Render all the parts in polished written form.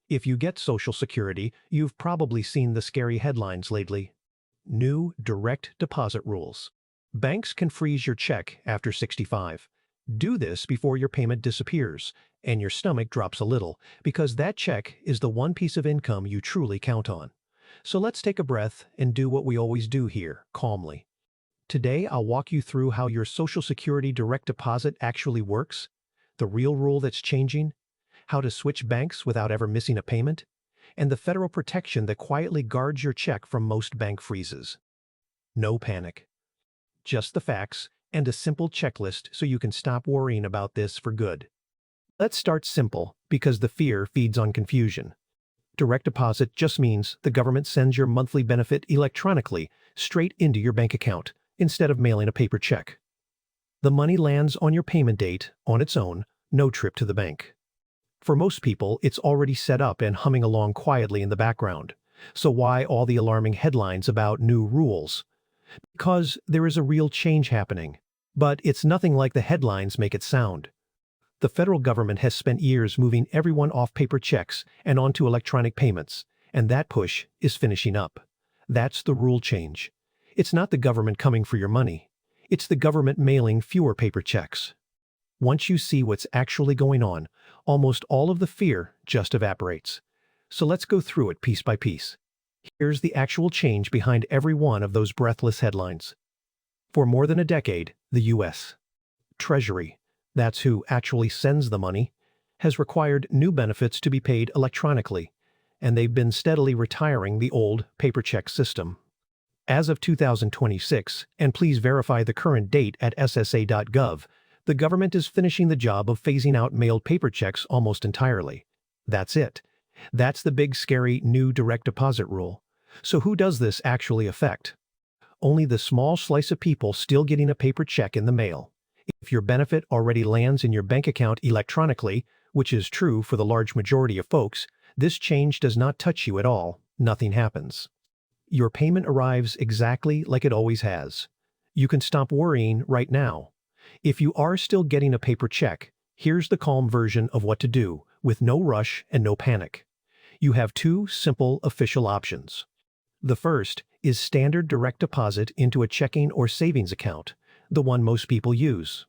If you get Social Security, you've probably seen the scary headlines lately. New direct deposit rules. Banks can freeze your check after 65. Do this before your payment disappears and your stomach drops a little, because that check is the one piece of income you truly count on. So let's take a breath and do what we always do here, calmly. Today, I'll walk you through how your Social Security direct deposit actually works, the real rule that's changing, how to switch banks without ever missing a payment, and the federal protection that quietly guards your check from most bank freezes. No panic. Just the facts and a simple checklist so you can stop worrying about this for good. Let's start simple, because the fear feeds on confusion. Direct deposit just means the government sends your monthly benefit electronically straight into your bank account instead of mailing a paper check. The money lands on your payment date on its own, no trip to the bank. For most people, it's already set up and humming along quietly in the background. So why all the alarming headlines about new rules? Because there is a real change happening. But it's nothing like the headlines make it sound. The federal government has spent years moving everyone off paper checks and onto electronic payments, and that push is finishing up. That's the rule change. It's not the government coming for your money. It's the government mailing fewer paper checks. Once you see what's actually going on, almost all of the fear just evaporates. So let's go through it piece by piece. Here's the actual change behind every one of those breathless headlines. For more than a decade, the U.S. Treasury, that's who actually sends the money, has required new benefits to be paid electronically, and they've been steadily retiring the old paper check system. As of 2026, and please verify the current date at ssa.gov, the government is finishing the job of phasing out mailed paper checks almost entirely. That's it. That's the big scary new direct deposit rule. So who does this actually affect? Only the small slice of people still getting a paper check in the mail. If your benefit already lands in your bank account electronically, which is true for the large majority of folks, this change does not touch you at all. Nothing happens. Your payment arrives exactly like it always has. You can stop worrying right now. If you are still getting a paper check, here's the calm version of what to do, with no rush and no panic. You have two simple official options. The first is standard direct deposit into a checking or savings account, the one most people use.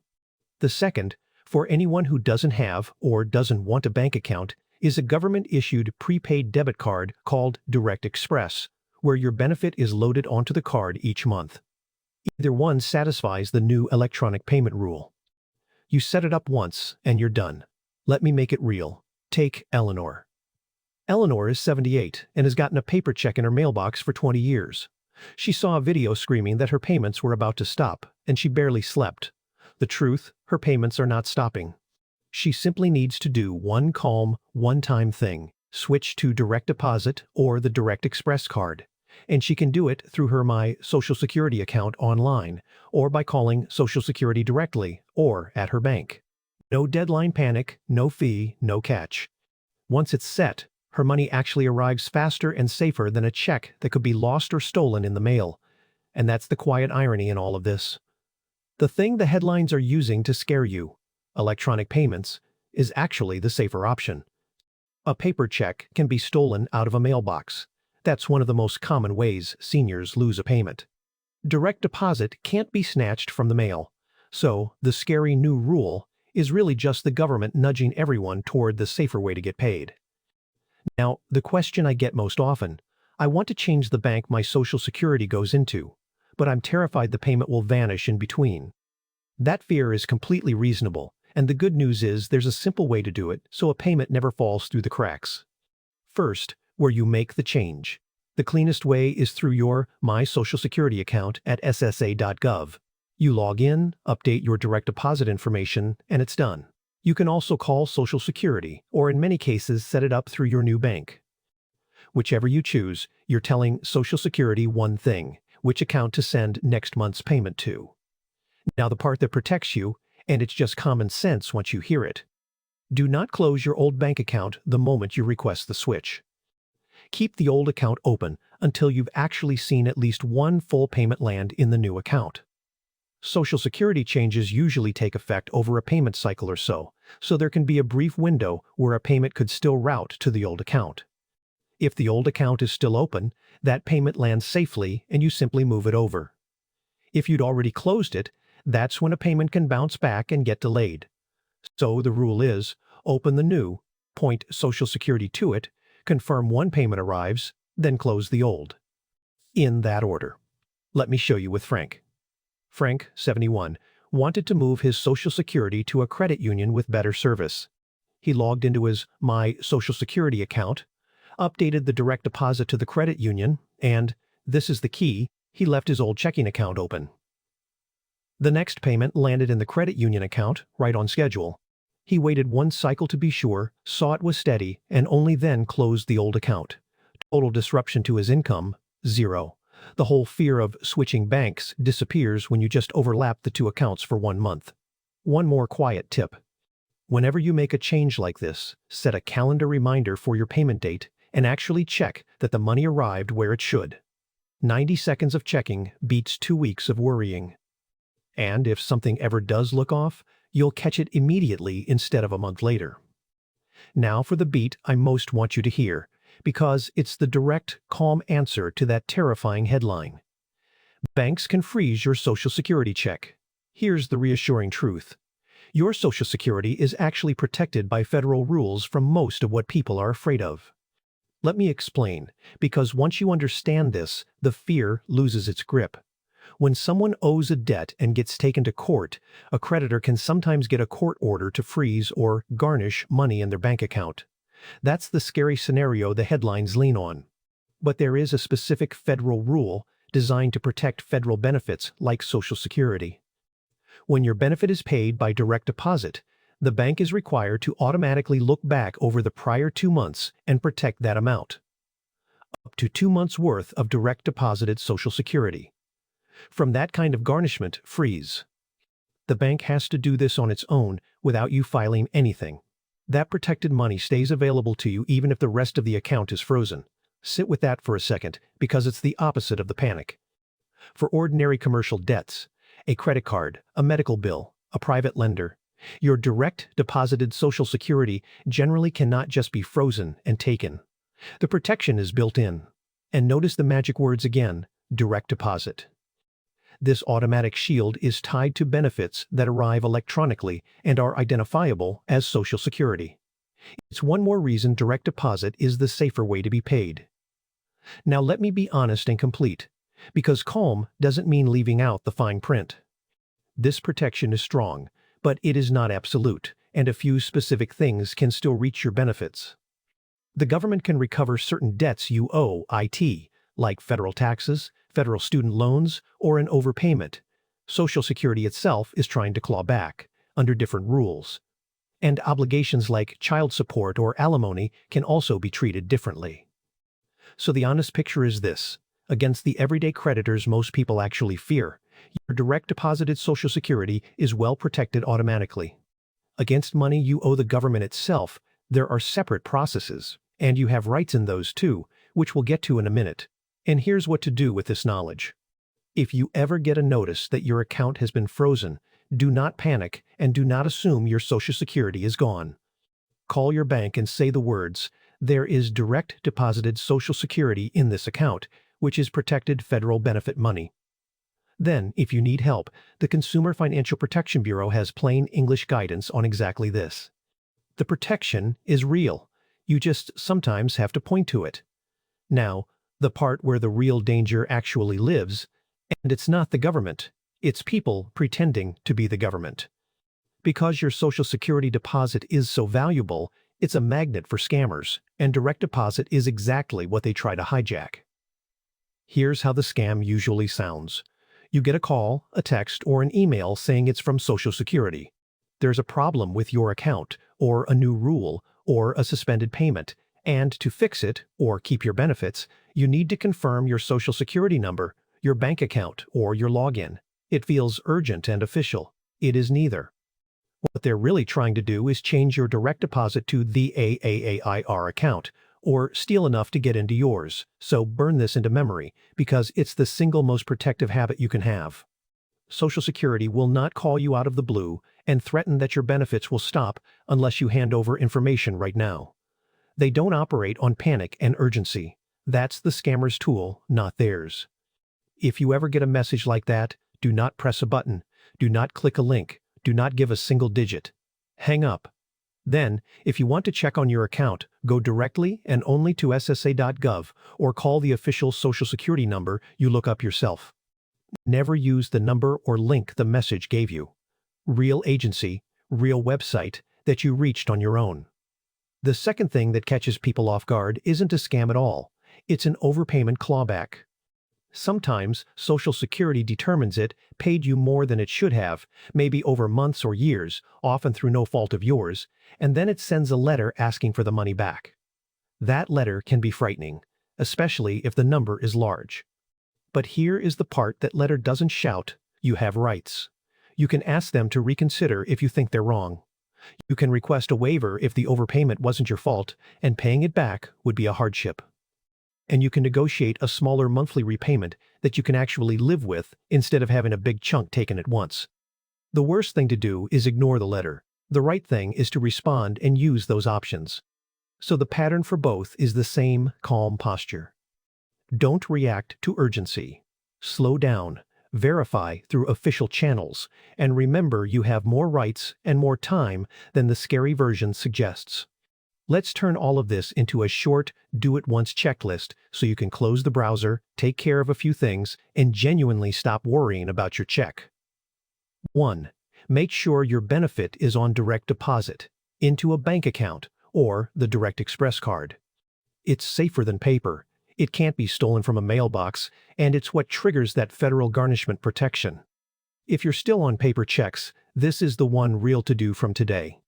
The second, for anyone who doesn't have or doesn't want a bank account, is a government-issued prepaid debit card called Direct Express, where your benefit is loaded onto the card each month. Either one satisfies the new electronic payment rule. You set it up once and you're done. Let me make it real. Take Eleanor. Eleanor is 78 and has gotten a paper check in her mailbox for 20 years. She saw a video screaming that her payments were about to stop, and she barely slept. The truth, her payments are not stopping. She simply needs to do one calm, one-time thing: switch to direct deposit or the Direct Express card. And she can do it through her My Social Security account online, or by calling Social Security directly, or at her bank. No deadline panic, no fee, no catch. Once it's set, her money actually arrives faster and safer than a check that could be lost or stolen in the mail. And that's the quiet irony in all of this. The thing the headlines are using to scare you, electronic payments, is actually the safer option. A paper check can be stolen out of a mailbox. That's one of the most common ways seniors lose a payment. Direct deposit can't be snatched from the mail. So, the scary new rule is really just the government nudging everyone toward the safer way to get paid. Now, the question I get most often: I want to change the bank my Social Security goes into, but I'm terrified the payment will vanish in between. That fear is completely reasonable, and the good news is there's a simple way to do it so a payment never falls through the cracks. First, where you make the change. The cleanest way is through your My Social Security account at ssa.gov. You log in, update your direct deposit information, and it's done. You can also call Social Security, or in many cases set it up through your new bank. Whichever you choose, you're telling Social Security one thing: which account to send next month's payment to. Now the part that protects you, and it's just common sense once you hear it: do not close your old bank account the moment you request the switch. Keep the old account open until you've actually seen at least one full payment land in the new account. Social Security changes usually take effect over a payment cycle or so there can be a brief window where a payment could still route to the old account. If the old account is still open, that payment lands safely and you simply move it over. If you'd already closed it, that's when a payment can bounce back and get delayed. So the rule is, open the new, point Social Security to it, confirm one payment arrives, then close the old. In that order. Let me show you with Frank. Frank, 71, wanted to move his Social Security to a credit union with better service. He logged into his My Social Security account, updated the direct deposit to the credit union, and, this is the key, he left his old checking account open. The next payment landed in the credit union account, right on schedule. He waited one cycle to be sure, saw it was steady, and only then closed the old account. Total disruption to his income, 0. The whole fear of switching banks disappears when you just overlap the two accounts for 1 month. One more quiet tip. Whenever you make a change like this, set a calendar reminder for your payment date and actually check that the money arrived where it should. 90 seconds of checking beats 2 weeks of worrying. And if something ever does look off, you'll catch it immediately instead of a month later. Now for the beat I most want you to hear, because it's the direct, calm answer to that terrifying headline. Banks can freeze your Social Security check. Here's the reassuring truth. Your Social Security is actually protected by federal rules from most of what people are afraid of. Let me explain, because once you understand this, the fear loses its grip. When someone owes a debt and gets taken to court, a creditor can sometimes get a court order to freeze or garnish money in their bank account. That's the scary scenario the headlines lean on. But there is a specific federal rule designed to protect federal benefits like Social Security. When your benefit is paid by direct deposit, the bank is required to automatically look back over the prior 2 months and protect that amount. Up to 2 months' worth of direct deposited Social Security. From that kind of garnishment, freeze. The bank has to do this on its own without you filing anything. That protected money stays available to you even if the rest of the account is frozen. Sit with that for a second, because it's the opposite of the panic. For ordinary commercial debts, a credit card, a medical bill, a private lender, your direct deposited Social Security generally cannot just be frozen and taken. The protection is built in. And notice the magic words again, direct deposit. This automatic shield is tied to benefits that arrive electronically and are identifiable as Social Security. It's one more reason direct deposit is the safer way to be paid. Now let me be honest and complete, because calm doesn't mean leaving out the fine print. This protection is strong, but it is not absolute, and a few specific things can still reach your benefits. The government can recover certain debts you owe IT, like federal taxes, federal student loans, or an overpayment. Social Security itself is trying to claw back, under different rules. And obligations like child support or alimony can also be treated differently. So the honest picture is this. Against the everyday creditors most people actually fear, your direct deposited Social Security is well protected automatically. Against money you owe the government itself, there are separate processes, and you have rights in those too, which we'll get to in a minute. And here's what to do with this knowledge. If you ever get a notice that your account has been frozen, do not panic and do not assume your Social Security is gone. Call your bank and say the words, "There is direct deposited Social Security in this account, which is protected federal benefit money." Then, if you need help, the Consumer Financial Protection Bureau has plain English guidance on exactly this. The protection is real. You just sometimes have to point to it. Now, the part where the real danger actually lives, and it's not the government, it's people pretending to be the government. Because your Social Security deposit is so valuable, it's a magnet for scammers, and direct deposit is exactly what they try to hijack. Here's how the scam usually sounds. You get a call, a text, or an email saying it's from Social Security. There's a problem with your account, or a new rule, or a suspended payment, and to fix it, or keep your benefits, you need to confirm your Social Security number, your bank account, or your login. It feels urgent and official. It is neither. What they're really trying to do is change your direct deposit to the AAAIR account, or steal enough to get into yours. So burn this into memory, because it's the single most protective habit you can have. Social Security will not call you out of the blue and threaten that your benefits will stop unless you hand over information right now. They don't operate on panic and urgency. That's the scammer's tool, not theirs. If you ever get a message like that, do not press a button, do not click a link, do not give a single digit. Hang up. Then, if you want to check on your account, go directly and only to ssa.gov or call the official Social Security number you look up yourself. Never use the number or link the message gave you. Real agency, real website that you reached on your own. The second thing that catches people off guard isn't a scam at all. It's an overpayment clawback. Sometimes Social Security determines it paid you more than it should have, maybe over months or years, often through no fault of yours, and then it sends a letter asking for the money back. That letter can be frightening, especially if the number is large. But here is the part that letter doesn't shout, you have rights. You can ask them to reconsider if you think they're wrong. You can request a waiver if the overpayment wasn't your fault, and paying it back would be a hardship. And you can negotiate a smaller monthly repayment that you can actually live with instead of having a big chunk taken at once. The worst thing to do is ignore the letter. The right thing is to respond and use those options. So the pattern for both is the same calm posture. Don't react to urgency. Slow down, verify through official channels, and remember you have more rights and more time than the scary version suggests. Let's turn all of this into a short, do-it-once checklist so you can close the browser, take care of a few things, and genuinely stop worrying about your check. 1. Make sure your benefit is on direct deposit, into a bank account, or the Direct Express card. It's safer than paper, it can't be stolen from a mailbox, and it's what triggers that federal garnishment protection. If you're still on paper checks, this is the one real to-do from today.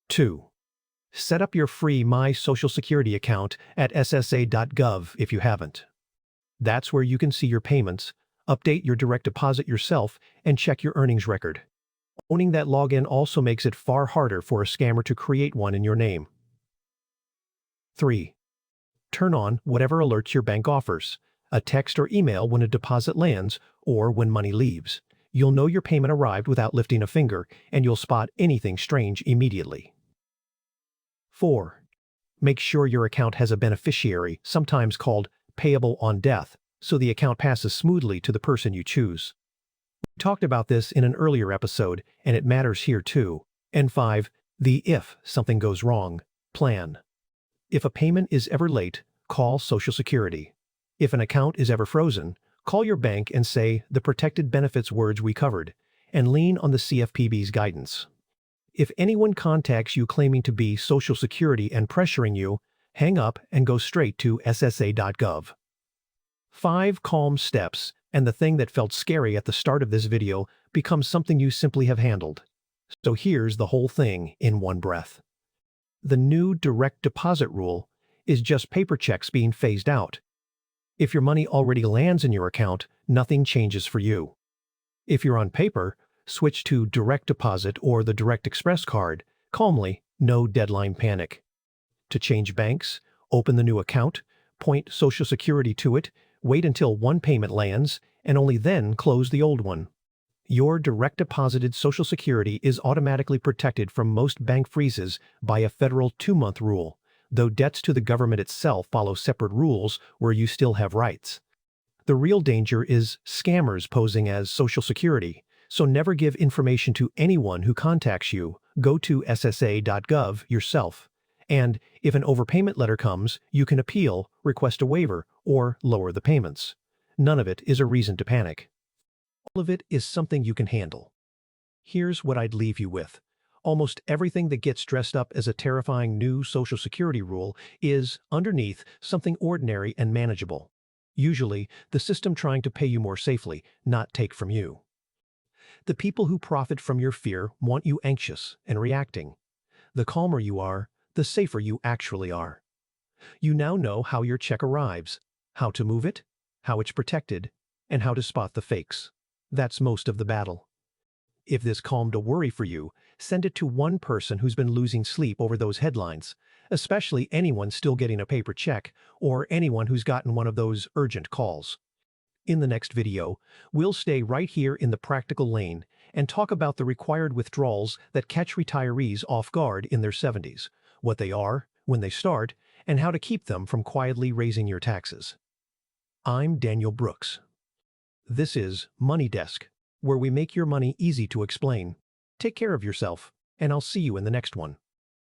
2. Set up your free My Social Security account at ssa.gov if you haven't. That's where you can see your payments, update your direct deposit yourself, and check your earnings record. Owning that login also makes it far harder for a scammer to create one in your name. 3. Turn on whatever alerts your bank offers, a text or email when a deposit lands or when money leaves. You'll know your payment arrived without lifting a finger, and you'll spot anything strange immediately. 4. Make sure your account has a beneficiary, sometimes called payable on death, so the account passes smoothly to the person you choose. We talked about this in an earlier episode, and it matters here too. And 5. The if something goes wrong plan. If a payment is ever late, call Social Security. If an account is ever frozen, call your bank and say the protected benefits words we covered, and lean on the CFPB's guidance. If anyone contacts you claiming to be Social Security and pressuring you, hang up and go straight to ssa.gov. 5 calm steps, and the thing that felt scary at the start of this video becomes something you simply have handled. So here's the whole thing in one breath. The new direct deposit rule is just paper checks being phased out. If your money already lands in your account, nothing changes for you. If you're on paper, switch to direct deposit or the Direct Express card, calmly, no deadline panic. To change banks, open the new account, point Social Security to it, wait until one payment lands, and only then close the old one. Your direct deposited Social Security is automatically protected from most bank freezes by a federal 2-month rule, though debts to the government itself follow separate rules where you still have rights. The real danger is scammers posing as Social Security, so never give information to anyone who contacts you. Go to ssa.gov yourself. And if an overpayment letter comes, you can appeal, request a waiver, or lower the payments. None of it is a reason to panic. All of it is something you can handle. Here's what I'd leave you with. Almost everything that gets dressed up as a terrifying new Social Security rule is, underneath, something ordinary and manageable. Usually, the system trying to pay you more safely, not take from you. The people who profit from your fear want you anxious and reacting. The calmer you are, the safer you actually are. You now know how your check arrives, how to move it, how it's protected, and how to spot the fakes. That's most of the battle. If this calmed a worry for you, send it to one person who's been losing sleep over those headlines, especially anyone still getting a paper check or anyone who's gotten one of those urgent calls. In the next video, we'll stay right here in the practical lane and talk about the required withdrawals that catch retirees off guard in their 70s, what they are, when they start, and how to keep them from quietly raising your taxes. I'm Daniel Brooks. This is Money Desk, where we make your money easy to explain. Take care of yourself, and I'll see you in the next one.